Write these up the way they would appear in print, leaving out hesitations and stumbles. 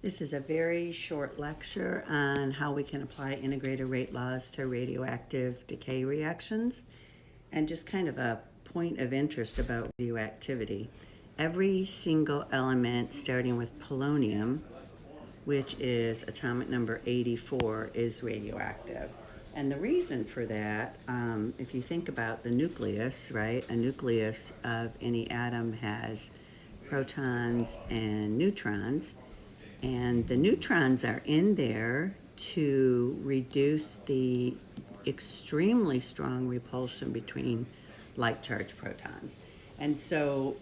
This is a very short lecture on how we can apply integrated rate laws to radioactive decay reactions, and just kind of a point of interest about radioactivity. Every single element starting with polonium, which is atomic number 84, is radioactive. And the reason for that, if you think about the nucleus, right, a nucleus of any atom has protons and neutrons. And the neutrons are in there to reduce the extremely strong repulsion between like-charged protons. And so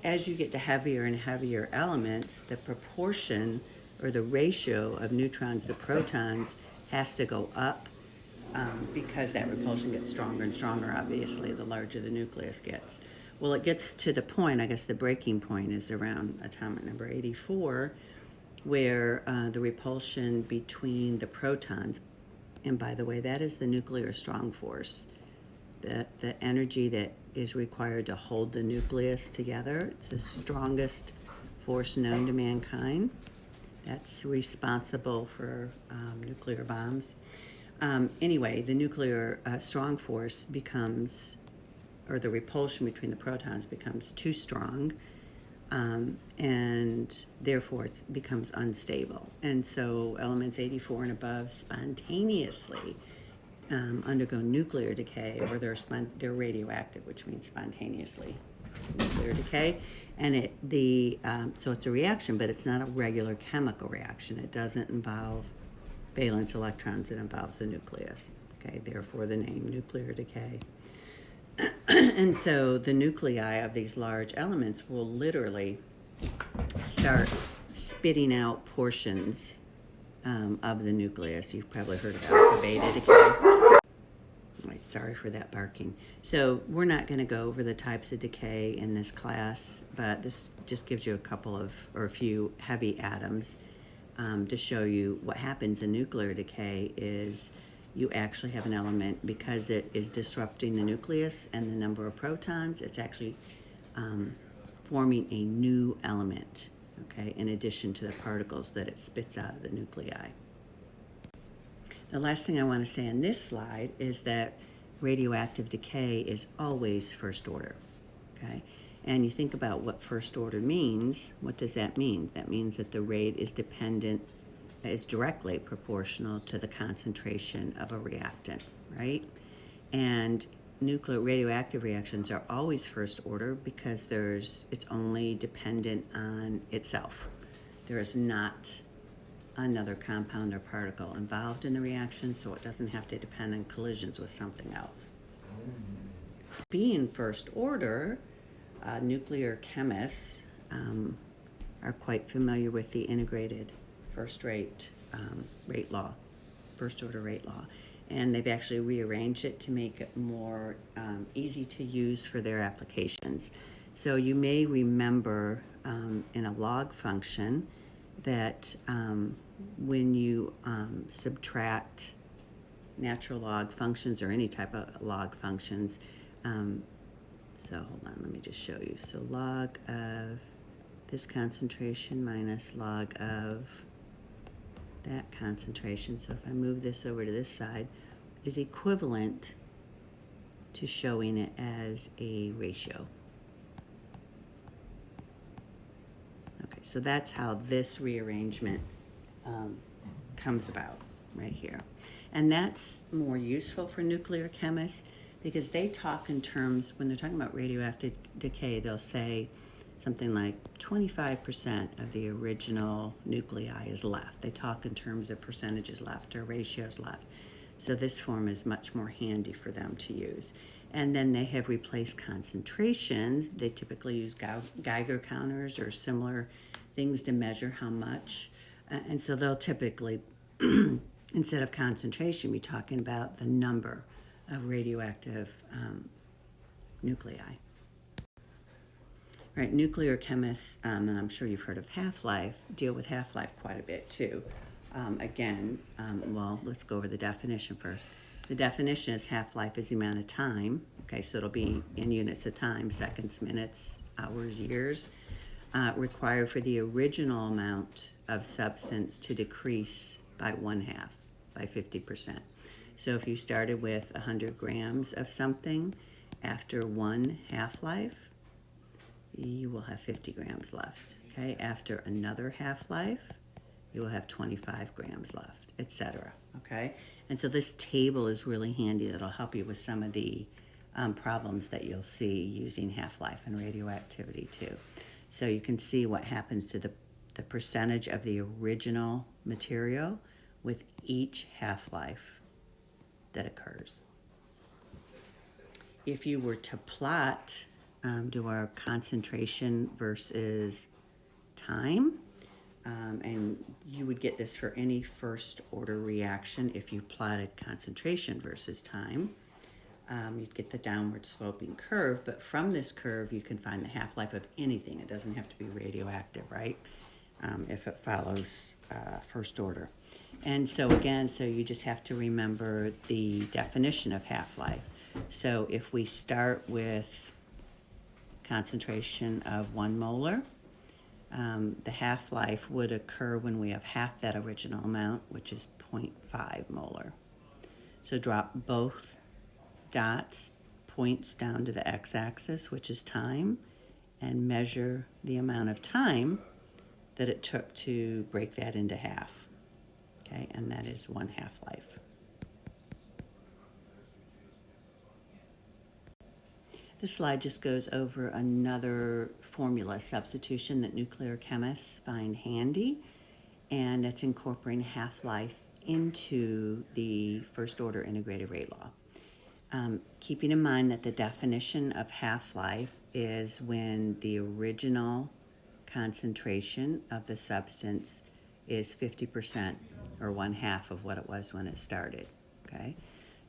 as you get to heavier and heavier elements, the proportion or the ratio of neutrons to protons has to go up because that repulsion gets stronger and stronger, obviously, the larger the nucleus gets. Well, it gets to the point, I guess the breaking point is around atomic number 84, where the repulsion between the protons, and by the way, that is the nuclear strong force, the energy that is required to hold the nucleus together. It's the strongest force known to mankind. That's responsible for nuclear bombs. Anyway, the nuclear strong force becomes, or the repulsion between the protons becomes too strong, and therefore it becomes unstable. And so elements 84 and above spontaneously undergo nuclear decay, or they're radioactive, which means spontaneously nuclear decay. And so it's a reaction, but it's not a regular chemical reaction. It doesn't involve valence electrons, it involves the nucleus. Okay, therefore the name nuclear decay. And so the nuclei of these large elements will literally start spitting out portions of the nucleus. You've probably heard of alpha beta decay. Right, sorry for that barking. So we're not going to go over the types of decay in this class, but this just gives you a few heavy atoms to show you what happens in nuclear decay is you actually have an element, because it is disrupting the nucleus and the number of protons, it's actually forming a new element, okay, in addition to the particles that it spits out of the nuclei. The last thing I want to say on this slide is that radioactive decay is always first order, okay? And you think about what first order means, what does that mean? That means that the rate is directly proportional to the concentration of a reactant, right? And nuclear radioactive reactions are always first order because it's only dependent on itself. There is not another compound or particle involved in the reaction, so it doesn't have to depend on collisions with something else. Being first order, nuclear chemists are quite familiar with the integrated first order rate law, and they've actually rearranged it to make it more easy to use for their applications. So you may remember in a log function that when you subtract natural log functions or any type of log functions, so hold on, let me just show you. So log of this concentration minus log of that concentration, so if I move this over to this side, is equivalent to showing it as a ratio. Okay, so that's how this rearrangement comes about right here. And that's more useful for nuclear chemists because they talk in terms, when they're talking about radioactive decay, they'll say something like 25% of the original nuclei is left. They talk in terms of percentages left or ratios left. So this form is much more handy for them to use. And then they have replaced concentrations. They typically use Geiger counters or similar things to measure how much. And so they'll typically, instead of concentration, be talking about the number of radioactive nuclei. Right, nuclear chemists, and I'm sure you've heard of half-life, deal with half-life quite a bit too. Well, let's go over the definition first. The definition is half-life is the amount of time, okay, so it'll be in units of time, seconds, minutes, hours, years, required for the original amount of substance to decrease by 1/2, by 50%. So if you started with 100 grams of something, after one half-life, you will have 50 grams left. Okay, after another half-life, you will have 25 grams left, etc. Okay, and so this table is really handy. That'll help you with some of the problems that you'll see using half-life and radioactivity too. So you can see what happens to the percentage of the original material with each half-life that occurs. If you were to plot, do our concentration versus time, and you would get this for any first order reaction if you plotted concentration versus time. You'd get the downward sloping curve, but from this curve you can find the half-life of anything. It doesn't have to be radioactive, right? If it follows first order. And so again, so you just have to remember the definition of half-life. So if we start with concentration of 1 molar, the half-life would occur when we have half that original amount, which is 0.5 molar. So drop both points down to the x-axis, which is time, and measure the amount of time that it took to break that into half. Okay, and that is 1 half-life. This slide just goes over another formula substitution that nuclear chemists find handy, and it's incorporating half-life into the first order integrated rate law. Keeping in mind that the definition of half-life is when the original concentration of the substance is 50% or 1/2 of what it was when it started, okay?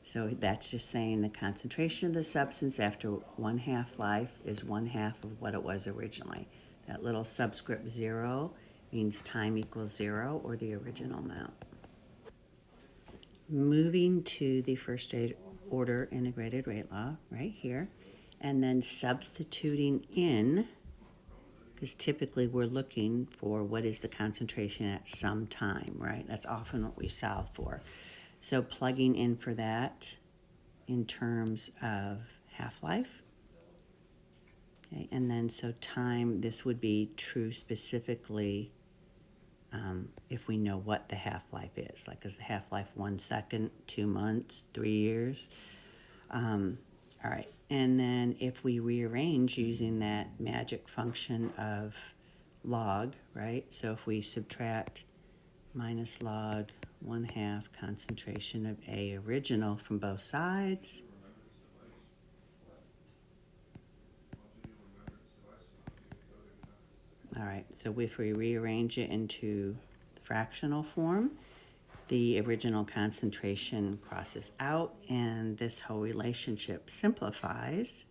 So that's just saying the concentration of the substance after 1 half-life is 1/2 of what it was originally. That little subscript 0 means time equals 0 or the original amount. Moving to the first order integrated rate law right here, and then substituting in, because typically we're looking for what is the concentration at some time, right? That's often what we solve for. So plugging in for that in terms of half-life. Okay, and then so time, this would be true specifically if we know what the half-life is. Like, is the half-life 1 second, 2 months, 3 years? All right, and then if we rearrange using that magic function of log, right? So if we subtract minus log 1/2 concentration of A original from both sides, all right, so if we rearrange it into fractional form, the original concentration crosses out, and this whole relationship simplifies,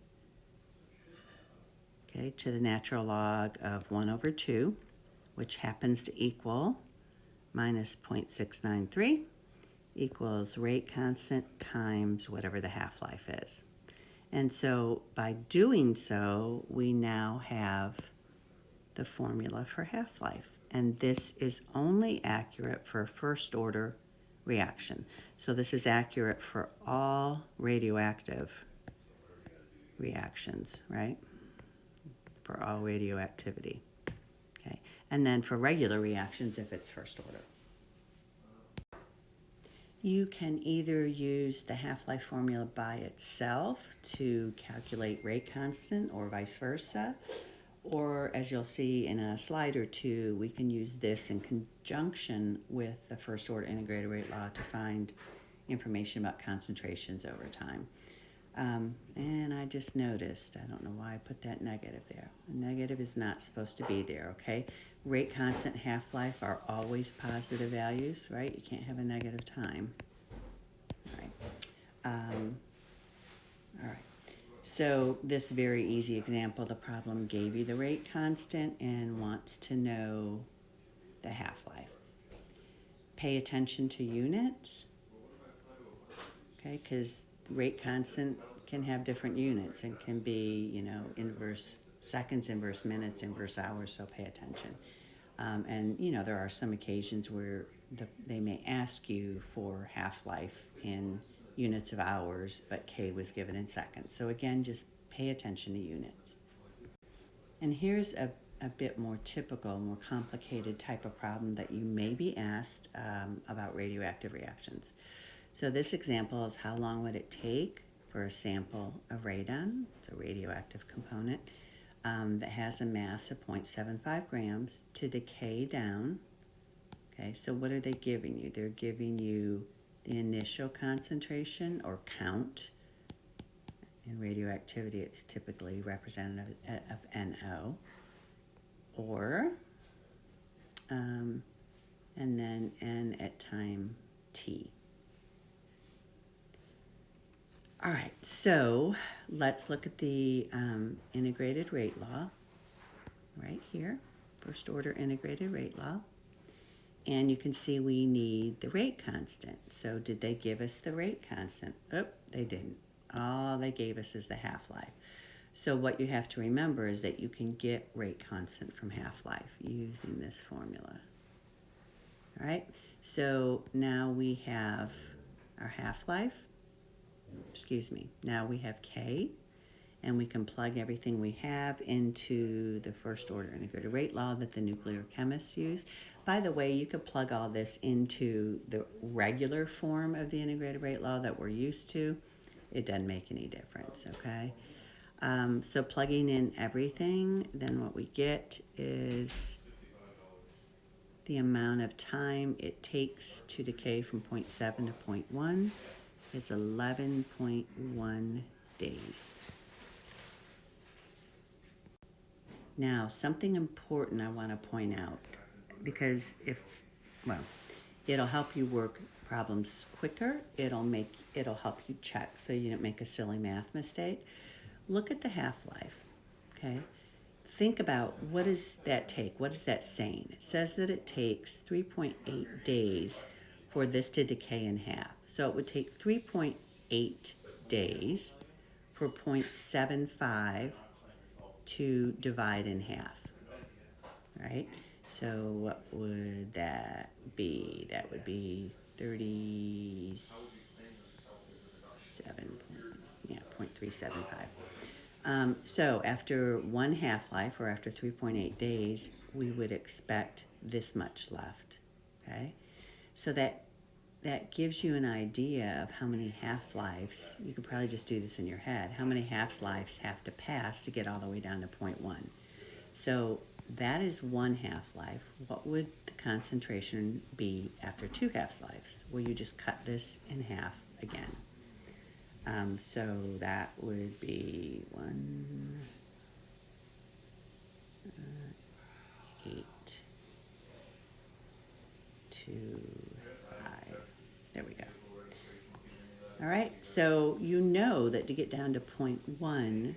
okay, to the natural log of 1/2, which happens to equal minus 0.693 equals rate constant times whatever the half-life is. And so by doing so, we now have the formula for half-life. And this is only accurate for first order reaction. So this is accurate for all radioactive reactions, right? For all radioactivity. Okay. And then for regular reactions, if it's first order. You can either use the half-life formula by itself to calculate rate constant or vice versa, or as you'll see in a slide or two, we can use this in conjunction with the first order integrated rate law to find information about concentrations over time. And I just noticed, I don't know why I put that negative there. The negative is not supposed to be there, okay? Rate constant, half-life are always positive values, right? You can't have a negative time. All right. All right. So this very easy example, the problem gave you the rate constant and wants to know the half-life. Pay attention to units, okay? Because rate constant can have different units and can be, inverse seconds inverse minutes inverse hours, so pay attention. And there are some occasions where they may ask you for half-life in units of hours, but K was given in seconds. So again, just pay attention to units. And here's a bit more typical, more complicated type of problem that you may be asked about radioactive reactions. So this example is how long would it take for a sample of radon, it's a radioactive component, that has a mass of 0.75 grams to decay down. Okay, so what are they giving you? They're giving you the initial concentration or count. In radioactivity, it's typically representative of NO, or, and then N at time T. All right, so let's look at the integrated rate law right here, first order integrated rate law. And you can see we need the rate constant. So did they give us the rate constant? Oh, they didn't. All they gave us is the half-life. So what you have to remember is that you can get rate constant from half-life using this formula. All right, so now we have our half-life. Now we have K, and we can plug everything we have into the first order integrated rate law that the nuclear chemists use. By the way, you could plug all this into the regular form of the integrated rate law that we're used to. It doesn't make any difference, okay? So plugging in everything, then what we get is the amount of time it takes to decay from 0.7 to 0.1 is 11.1 days. Now, something important I want to point out, because it'll help you work problems quicker. It'll help you check so you don't make a silly math mistake. Look at the half-life, okay? Think about, what does that take? What is that saying? It says that it takes 3.8 days for this to decay in half. So it would take 3.8 days for 0.75 to divide in half, right? So what would that be? That would be 0.375. So after one half-life, or after 3.8 days, we would expect this much left, okay? So that gives you an idea of how many half-lives, you could probably just do this in your head, how many half-lives have to pass to get all the way down to 0.1. So that is one half-life. What would the concentration be after two half-lives? Well, you just cut this in half again. So that would be 8, 2, 5. There we go. All right, so you know that to get down to 0.1,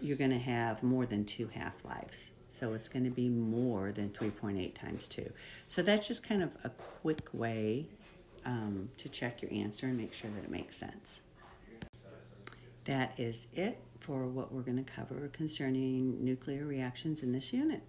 you're going to have more than 2 half-lives. So it's going to be more than 3.8 times 2. So that's just kind of a quick way to check your answer and make sure that it makes sense. That is it for what we're going to cover concerning nuclear reactions in this unit.